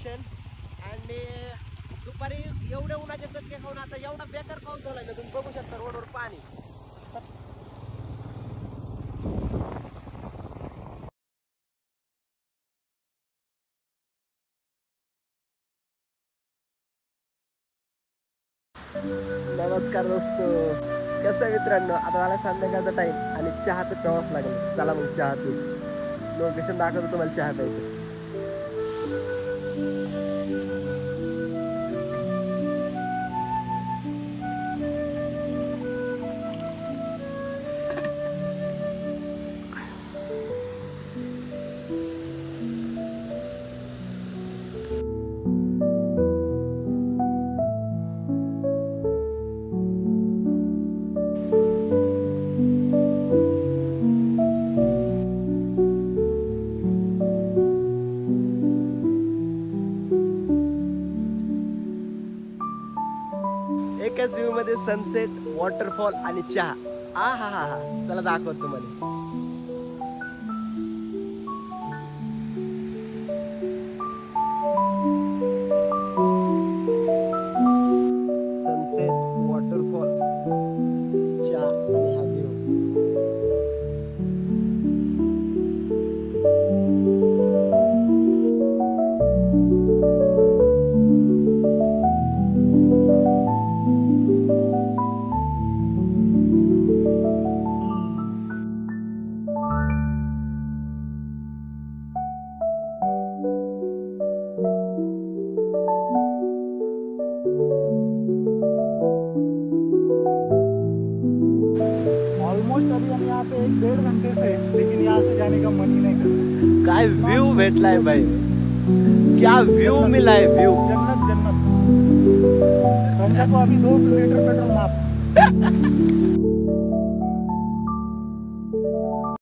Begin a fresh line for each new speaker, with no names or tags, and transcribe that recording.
Location. आणि दुपारी एवढ्या उन्हाचे चटके खाऊन आता एवढा बेकार पाऊस झाला ना, तुम्ही बघू शकता रोडवर पाणी. नमस्कार दोस्तो, कसं आहे मित्रांनो. आता झाला संध्याकाळचा टाइम आणि चहा तर प्यावाच लागेल. चला मग चहा पिऊ. लोकेशन दाखवतो तुम्हाला चहा प्यायचं. एकाच व्ह्यू मध्ये सनसेट, वॉटरफॉल आणि चहा. हा हा हा हा चला दाखवतो तुम्हाला. सनसेट, वॉटरफॉल, चहा आणि हा व्ह्यू.
ऑलमोस्ट अभी हम यहाँ पे 1-1.5 घंटे से, लेकिन यहाँ से जाने का मन ही नहीं कर रहा.
काय व्यू भेटलाय भाई, क्या व्यू मिला है. व्यू
जन्नत जन्नत. रंजा को अभी 2 लीटर पेट्रोल माफ.